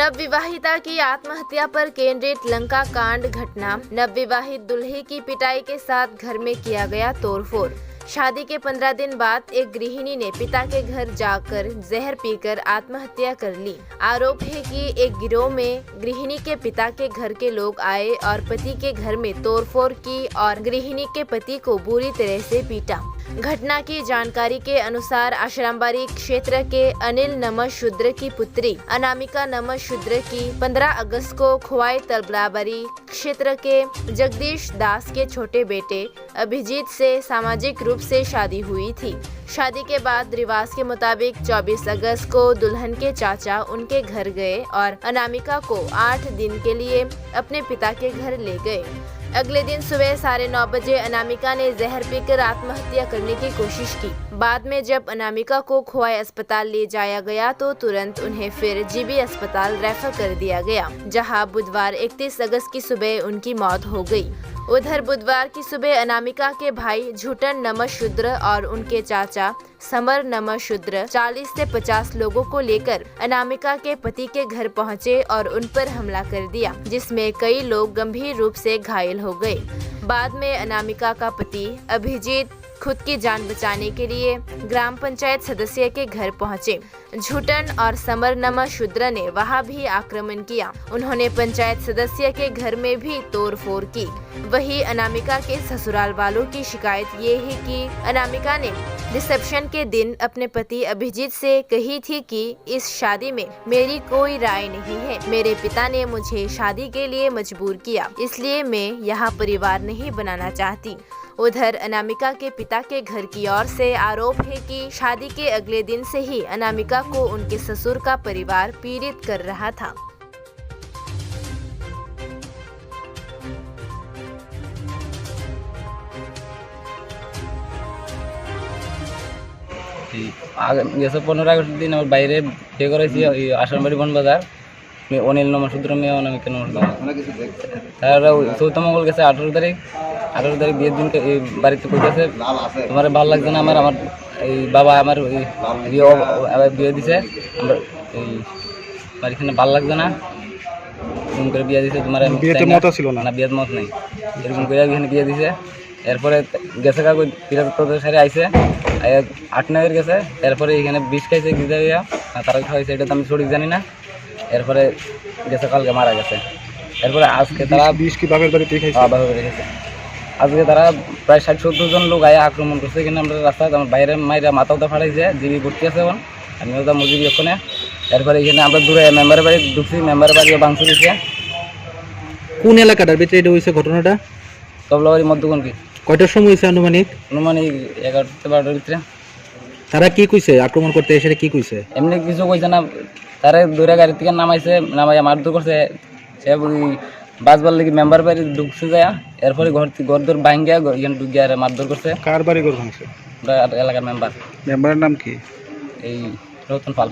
नवविवाहिता की आत्महत्या पर केंद्रित लंका कांड घटना। नवविवाहित दूल्हे की पिटाई के साथ घर में किया गया तोड़फोड़। शादी के 15 दिन बाद एक गृहिणी ने पिता के घर जाकर जहर पीकर आत्महत्या कर ली। आरोप है कि एक गिरोह में गृहिणी के पिता के घर के लोग आए और पति के घर में तोड़फोड़ की और गृहिणी के पति को बुरी तरह से पीटा। घटना की जानकारी के अनुसार आश्रमबाड़ी क्षेत्र के अनिल नमः शूद्र की पुत्री अनामिका नमः शूद्र की 15 अगस्त को खुवाई तलबलाबाड़ी क्षेत्र के जगदीश दास के छोटे बेटे अभिजीत से सामाजिक रूप से शादी हुई थी। शादी के बाद रिवाज के मुताबिक 24 अगस्त को दुल्हन के चाचा उनके घर गए और अनामिका को 8 दिन के लिए अपने पिता के घर ले गए। अगले दिन सुबह 9:30 बजे अनामिका ने जहर पीकर आत्महत्या करने की कोशिश की। बाद में जब अनामिका को खोवाई अस्पताल ले जाया गया तो तुरंत उन्हें फिर जीबी अस्पताल रेफर कर दिया गया, जहां बुधवार 31 अगस्त की सुबह उनकी मौत हो गई। उधर बुधवार की सुबह अनामिका के भाई झूठन नमः शूद्र और उनके चाचा समर नमः शूद्र 40 से 50 लोगों को लेकर अनामिका के पति के घर पहुंचे और उन पर हमला कर दिया, जिसमें कई लोग गंभीर रूप से घायल हो गए। बाद में अनामिका का पति अभिजीत खुद की जान बचाने के लिए ग्राम पंचायत सदस्य के घर पहुंचे। झूठन और समर नमः शूद्र ने वहां भी आक्रमण किया। उन्होंने पंचायत सदस्य के घर में भी तोड़फोड़ की। वहीं अनामिका के ससुराल वालों की शिकायत ये है कि अनामिका ने रिसेप्शन के दिन अपने पति अभिजीत से कही थी कि इस शादी में मेरी कोई राय नहीं है, मेरे पिता ने मुझे शादी के लिए मजबूर किया, इसलिए मैं यहाँ परिवार नहीं बनाना चाहती। उधर अनामिका के पिता के घर की ओर से आरोप है कि शादी के अगले दिन से ही अनामिका को उनके ससुर का परिवार पीड़ित कर रहा था। গেছে 15 আগস্ট দিন আমার বাইরে বিয়ে করেছি আসামবাড়ি বনবাজার অনিল নমঃ শূদ্র মেয়ে অনামিকা নমঃ শূদ্র। তারা 14 মঙ্গল গেছে 18 তারিখ বিয়ের দিনকে এই বাড়িতে কইতেছে তোমার ভালো লাগছে না, আমার এই বাবা আমার বিয়ে দিছে, আমার এই বাড়িখানে ভালো লাগছে না, এরকম করে বিয়ে দিছে। তোমার বিয়েতে মত ছিল না, বিয়ের মত নাই, এরকম করে এখানে বিয়ে দিছে। এরপরে গেছে কাগজ 73 সালে আইছে 8 নগর গেছে, এরপরে এখানে বিষ খাইছে গিজা তারা খাইছে, এটা তো আমি সঠিক জানি না। এরপরে গেছে কালকে মারা গেছে। এরপরে আজকে তারা বিষ কি বাপের বাড়িতে খাইছে, বাপের বাড়িতে খাইছে। আজকে তারা প্রায় 60-70 জন লোক আয়া আক্রমণ করছে। এখানে আমরা রাস্তায় আমার বাইরে মাইরা মাথাও তো ফাটাইছে, জিবি ভর্তি আছে এখন, আমিও তো মজুরি ওখানে। এরপরে এখানে আমরা দূরে মেম্বারের বাড়ি ঢুকছি, মেম্বারের বাড়িও ভাঙচুর দিচ্ছে। কোন এলাকাটার ভিতরে এটা হয়েছে ঘটনাটা? তবলাবাড়ি মধ্যগণকি। কয়টার সময় হয়েছে আনুমানিক? 11-12টার ভিতরে। তারা কি কইছে আক্রমণ করতে এসে? কি কইছে? এমনি কিছু কইছে না, তারা দূরে গাড়ি থেকে নামাইছে, নামাইয়া মারধর করছে। সে বাসবার লেগে মেম্বার বাড়ি ঢুকছে যায়, এরপরে ঘর দর ভাঙ্গিয়া এখানে ঢুকিয়ে আর মারধর করছে। কার বাড়ি ঘর ভাঙছে? এলাকার মেম্বার। মেম্বারের নাম কি? এই রতন পাল।